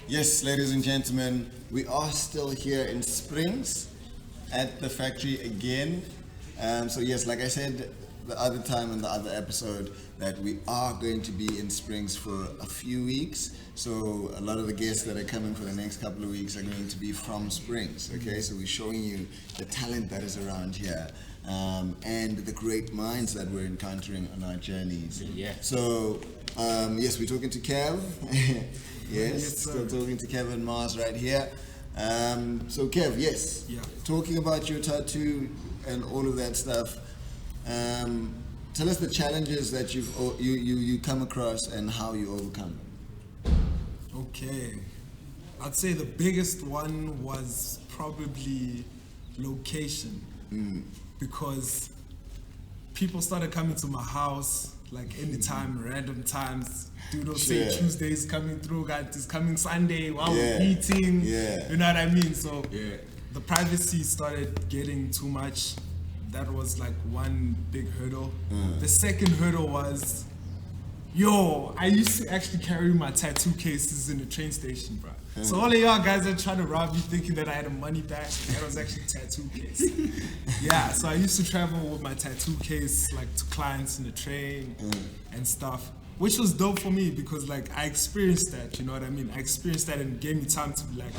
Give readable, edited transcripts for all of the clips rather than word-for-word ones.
Yes, ladies and gentlemen, we are still here in Springs at the factory again. So yes, like I said the other time in the other episode, that we are going to be in Springs for a few weeks. So a lot of the guests that are coming for the next couple of weeks are going to be from Springs. Okay, so we're showing you the talent that is around here. And the great minds that we're encountering on our journeys. Yeah. So, yes, we're talking to Kev. Yes, sir. still talking to Kevin Marz right here. So, Kev, yes, Yeah. talking about your tattoo and all of that stuff. Tell us the challenges that you come across and how you overcome them. Okay. I'd say the biggest one was probably location. Because people started coming to my house like anytime, random times. Dude will say Sure. Tuesday's coming through, guys, it's coming Sunday while Yeah. we're eating. Yeah. You know what I mean? So Yeah. the privacy started getting too much. That was like one big hurdle. The second hurdle was, I used to actually carry my tattoo cases in the train station, bro. So all of y'all guys are trying to rob you thinking that I had a money bag. That was actually a tattoo case. Yeah, so I used to travel with my tattoo case like to clients in the train and stuff, which was dope for me because like I experienced that, you know what I mean? I experienced that and it gave me time to be like,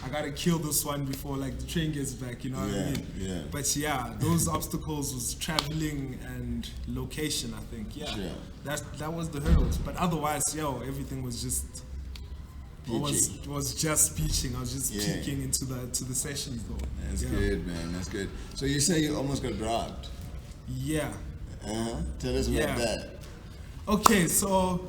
I gotta kill this one before like the train gets back, you know what I mean? Yeah. But yeah, those obstacles was traveling and location, I think. Yeah. Sure. That was the hurdles. But otherwise, everything was just was just peaching. I was just Yeah. peeking into the sessions though. That's good, man. That's good. So you say you almost got robbed. Yeah. Tell us about Yeah. that. Okay, so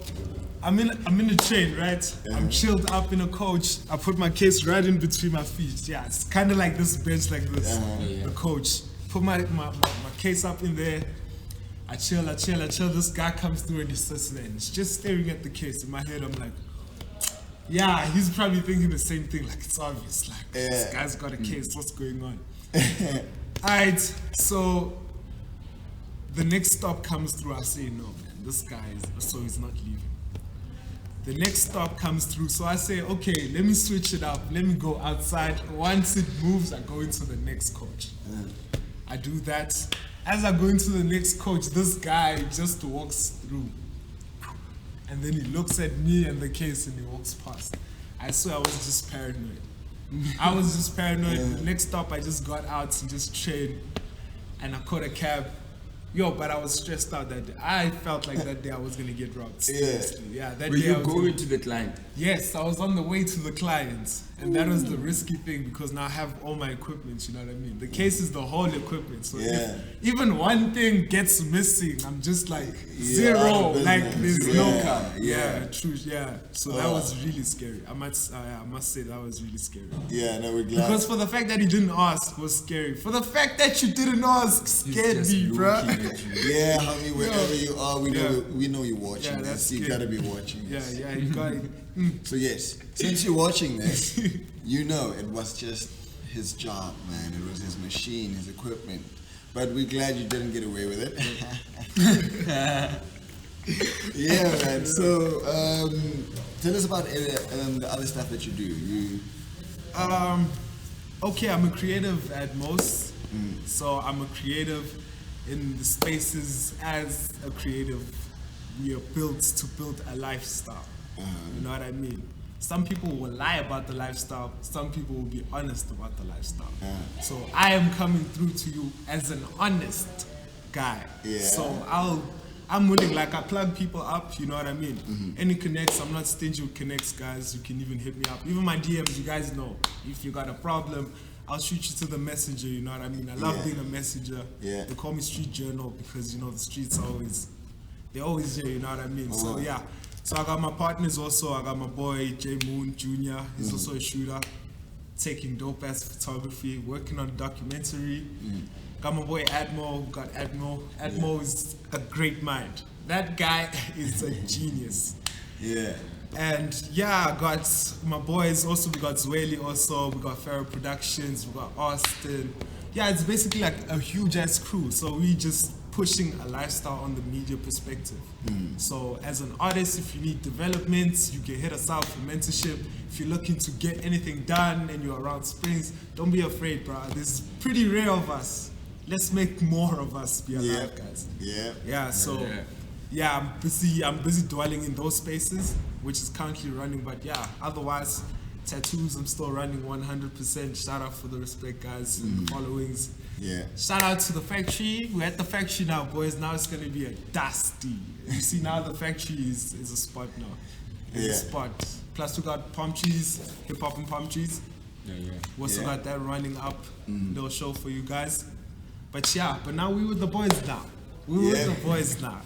I'm in the train, right? I'm chilled up in a coach. I put my case right in between my feet. Yeah, it's kind of like this bench like this. Yeah. The coach. Put my case up in there. I chill. This guy comes through and he sits there and he's just staring at the case. In my head, I'm like, yeah, he's probably thinking the same thing. Like, it's obvious. Like, this guy's got a case. What's going on? Alright, so the next stop comes through. I say, no, man, this guy so he's not leaving. The next stop comes through. So I say, okay, let me switch it up. Let me go outside. Once it moves, I go into the next coach. I do that. As I go into the next coach, this guy just walks through. And then he looks at me and the case and he walks past. I swear I was just paranoid. The next stop, I just got out and just trained and I caught a cab. But I was stressed out that day. I felt like that day I was gonna get robbed. Seriously. Yeah, that Were day you I was going to the client? Yes, I was on the way to the client, and that was the risky thing because now I have all my equipment, you know what I mean? The case is the whole equipment, so Yeah. if even one thing gets missing, I'm just like out zero, of like business. there's no Yeah, car. yeah. True, yeah. So that was really scary. I must say that was really scary. Yeah, no, we're glad. Because for the fact that he didn't ask was scary. For the fact that you didn't ask scared just me, bro. looking at you. Yeah, homie, wherever you are, we know you're watching Yeah, this. that's You scary. gotta be watching Yeah, this. you got it. So yes, since you're watching this, you know it was just his job, man. It was his machine, his equipment. But we're glad you didn't get away with it. Yeah, man. So tell us about the other stuff that you do. Okay, I'm a creative at most. So I'm a creative in the spaces. As a creative, we are built to build a lifestyle. You know what I mean? Some people will lie about the lifestyle. Some people will be honest about the lifestyle. So I am coming through to you as an honest guy. Yeah. So I'm willing, like I plug people up, you know what I mean? Any connects, I'm not stingy with connects, guys. You can even hit me up. Even my DMs, you guys know. If you got a problem, I'll shoot you to the messenger, you know what I mean? I love being a messenger. Yeah. They call me street journal because, the streets are they're always here, you know what I mean? So yeah. So I got my partners also. I got my boy J Moon Jr. He's also a shooter, taking dope ass photography, working on a documentary. Got my boy Admo. Got Admo. Admo is a great mind. That guy is a genius. Yeah. And yeah, I got my boys also. We got Zweli also. We got Pharaoh Productions. We got Austin. Yeah, it's basically like a huge ass crew. So we just pushing a lifestyle on the media perspective. So as an artist, if you need development, you can hit us out for mentorship. If you're looking to get anything done and you're around Springs, don't be afraid, bro. There's pretty rare of us. Let's make more of us be alive, guys. Yeah, so I'm busy dwelling in those spaces, which is currently running, but yeah, otherwise, tattoos, I'm still running 100%. Shout out for the respect, guys, and the followings. Yeah. Shout out to the factory. We're at the factory now, boys. Now it's gonna be a dusty. You see, now the factory is a spot now. It's a spot. Plus we got palm trees, hip hop and palm trees. We also got that running up. Little show for you guys. But now we with the boys now. We with the boys now.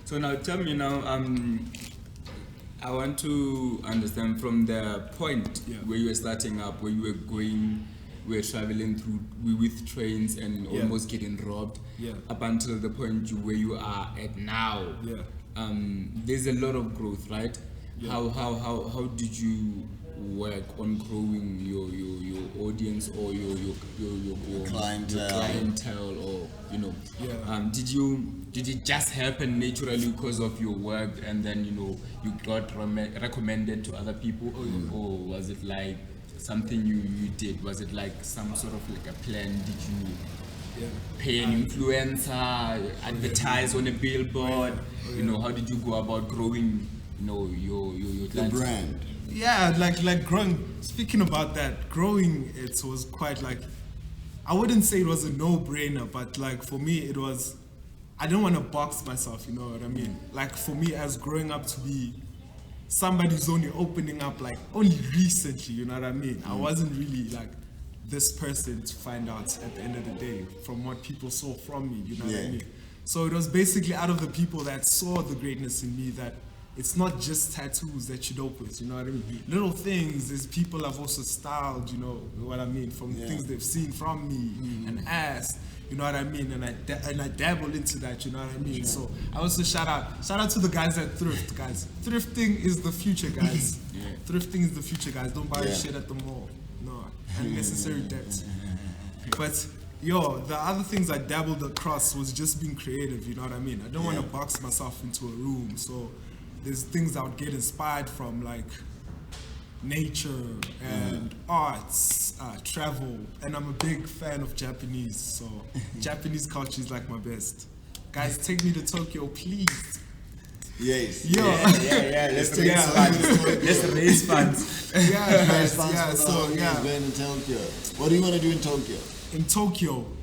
So now tell me now, I want to understand from the point where you were starting up, where you were going, we were traveling through with trains and almost getting robbed, up until the point where you are at now. There's a lot of growth, right? How did you work on growing your audience or your clientele, or did it just happen naturally because of your work, and then you got recommended to other people, or was it like something you did? Was it like some sort of like a plan? Did you pay an influencer, advertise on a billboard? How did you go about growing your the brand? Like growing. Speaking about that, growing, it was quite like, I wouldn't say it was a no-brainer, but like for me it was, I didn't want to box myself, you know what I mean? Like for me, as growing up to be somebody who's only opening up like only recently, you know what I mean? I wasn't really like this person to find out at the end of the day from what people saw from me, you know what I mean? So it was basically out of the people that saw the greatness in me that it's not just tattoos that you dope with, you know what I mean? Little things, there's people I've also styled, you know what I mean, from things they've seen from me and asked, you know what I mean? And I dabble into that, you know what I mean? So I also shout out to the guys at Thrift, guys. Thrifting is the future, guys. Thrifting is the future, guys. Don't buy shit at the mall. No, unnecessary debt. But the other things I dabbled across was just being creative, you know what I mean? I don't want to box myself into a room, so there's things I would get inspired from, like nature and arts, travel, and I'm a big fan of Japanese, so Japanese culture is like my best. Guys, take me to Tokyo, please. Yes. Let's take funds. Let's raise funds. Going to Tokyo. What do you want to do in Tokyo?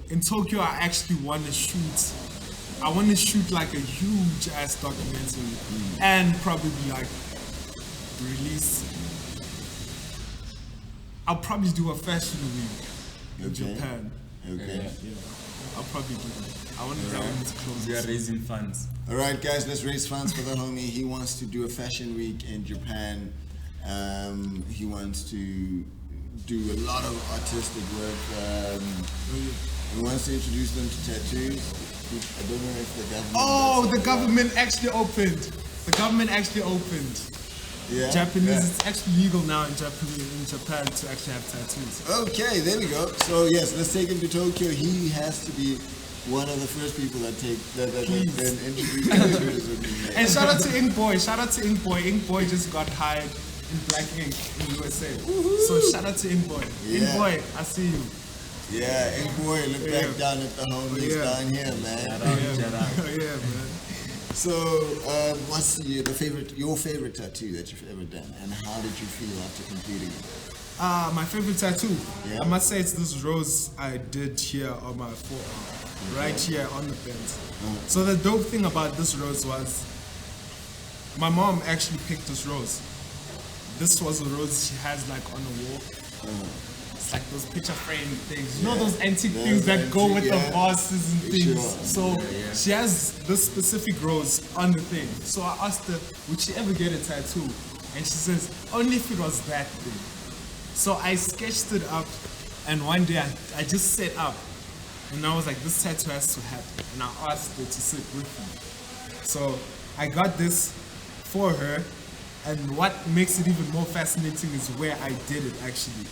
In Tokyo, I actually want to shoot. I want to shoot like a huge ass documentary and probably like release. I'll probably do a fashion week in Japan. I'll probably do that. I want to close. We are raising funds. All right, guys, let's raise funds for the homie. He wants to do a fashion week in Japan. He wants to do a lot of artistic work. He wants to introduce them to tattoos. I don't know if the government... the government actually opened. The government actually opened. Japanese, it's actually legal now in Japan to actually have tattoos. Okay, there we go. So yes, let's take him to Tokyo. He has to be one of the first people that introduce tattoos with me. And shout out to Inkboy. Inkboy just got hired in Black Ink in USA. Woo-hoo. So shout out to Inkboy. Inkboy, I see you. Yeah, Inkboy, look back down at the homies down here, man. Shout out. Man. So, what's your favorite tattoo that you've ever done, and how did you feel after completing it? My favorite tattoo, I must say it's this rose I did here on my forearm, right here on the bend. So the dope thing about this rose was, my mom actually picked this rose. This was a rose she has like on a wall. It's like those picture frame things, you know those antique things that go with the vases and things. So she has this specific rose on the thing. So I asked her, would she ever get a tattoo? And she says, only if it was that thing. So I sketched it up, and one day I just set up, and I was like, this tattoo has to happen. And I asked her to sit with me. So I got this for her, And what makes it even more fascinating is where I did it actually.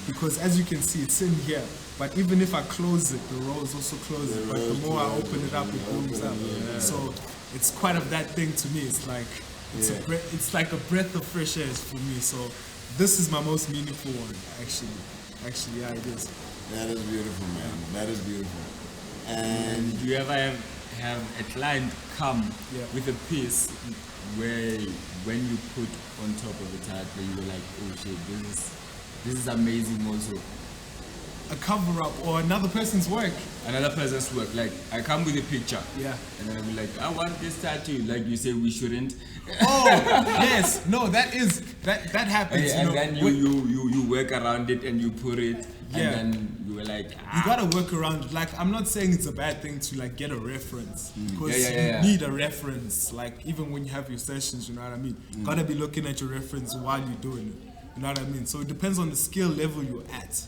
Because as you can see, it's in here. But even if I close it, the rows also close it. But the more I open it up, it opens up. So it's quite of that thing to me. It's like it's like a breath of fresh air for me. So this is my most meaningful one, actually. Actually, yeah, it is. That is beautiful, man. That is beautiful. And do you ever have a client come with a piece where when you put on top of the title, you were like, oh shit, this is amazing also. A cover up or another person's work. Another person's work. Like I come with a picture. Yeah. And then I'll be like, I want this tattoo. Like you say we shouldn't. Oh yes. No, that happens. And then you work around it and you put it. And then you were like, you gotta work around it. Like I'm not saying it's a bad thing to like get a reference because you need a reference. Like even when you have your sessions, you know what I mean. Gotta be looking at your reference while you're doing it. You know what I mean? So it depends on the skill level you're at.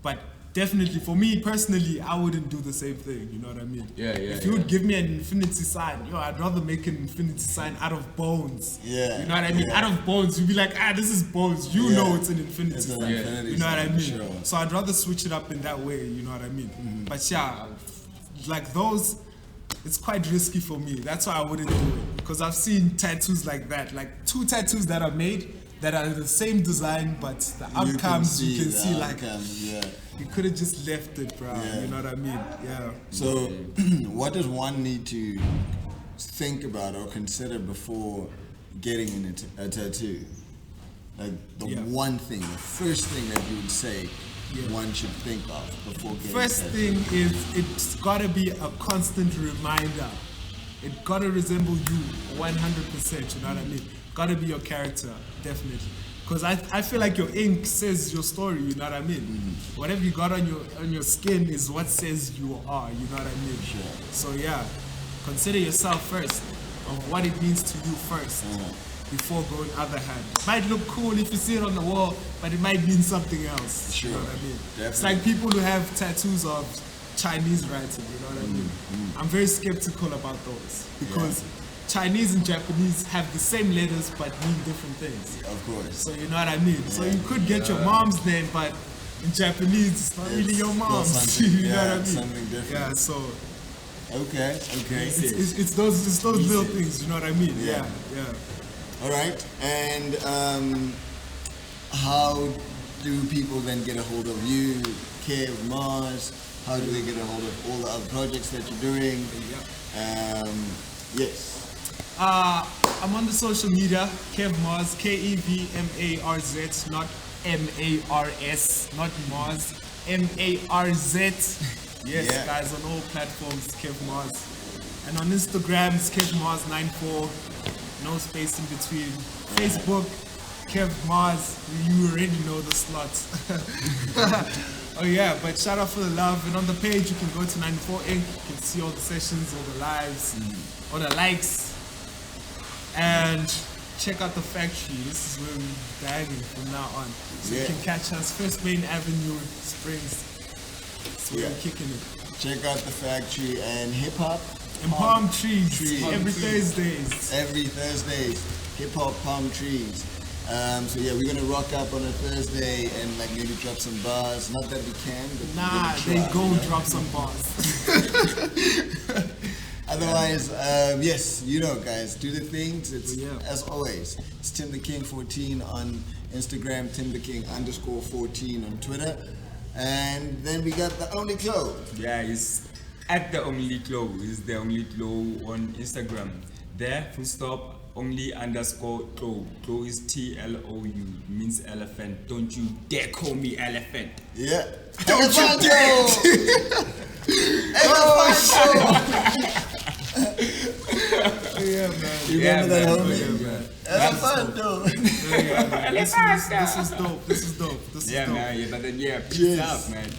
But definitely, for me personally, I wouldn't do the same thing. You know what I mean? If you would give me an infinity sign, I'd rather make an infinity sign out of bones. Yeah. You know what I mean? Out of bones, you'd be like, this is bones. You know it's an infinity sign. Infinity you know what I mean? Sure. So I'd rather switch it up in that way. You know what I mean? But yeah, like those, it's quite risky for me. That's why I wouldn't do it. Because I've seen tattoos like that, like 2 tattoos that are made that are the same design, but the outcomes you can see like you could have just left it, bro. You know what I mean? Yeah. So, what does one need to think about or consider before getting a tattoo? Like the one thing, the first thing that you would say one should think of before getting First a tattoo. thing is it's gotta be a constant reminder. It gotta resemble you 100%. You know what I mean? Gotta be your character, definitely. Because I feel like your ink says your story, you know what I mean? Whatever you got on your skin is what says you are, you know what I mean? Sure. So yeah, consider yourself first, of what it means to you first, before going other hand. It might look cool if you see it on the wall, but it might mean something else. Sure. You know what I mean? Definitely. It's like people who have tattoos of Chinese writing, you know what I mean? I'm very skeptical about those, because Chinese and Japanese have the same letters but mean different things. Of course. So you know what I mean? So you could get your mom's name, but in Japanese it's not really your mom's. You know what I mean? Something different. Yeah, so Okay. it's those little things, you know what I mean? Yeah. All right. And how do people then get a hold of you, Kevin Marz? How do they get a hold of all the other projects that you're doing? Yes. I'm on the social media, Kev Marz, KEVMARZ, not MARS, not Mars, MARZ. Yes, guys, on all platforms, Kev Marz. And on Instagram, it's Kev Marz94, no space in between. Facebook, Kev Marz, you already know the slots. Oh yeah, but shout out for the love. And on the page, you can go to 94 Inc. You can see all the sessions, all the lives, all the likes. And check out the factory. This is where we're banging from now on. So you can catch us First Main Avenue, Springs. So we're kicking it. Check out the factory and hip hop. And palm trees. Every Thursdays. Every Thursdays. Hip hop palm trees. So yeah, we're gonna rock up on a Thursday and like maybe drop some bars. Not that we can, but they go drop some bars. Otherwise, yes, you know, guys, do the things. It's as always. It's Tim the King 14 on Instagram, Tim the King _14 on Twitter, and then we got the Only Glow. Yeah, it's at the Only Glow. It's the Only Glow on Instagram. There, full stop. Only _glow. Glow is TLOU, means elephant. Don't you dare call me elephant. Yeah. Don't you dare! Yeah, man. You remember that, homie? Yeah, man. Elefanto. This is dope. This is dope. Man. Yeah, but then peace out, man.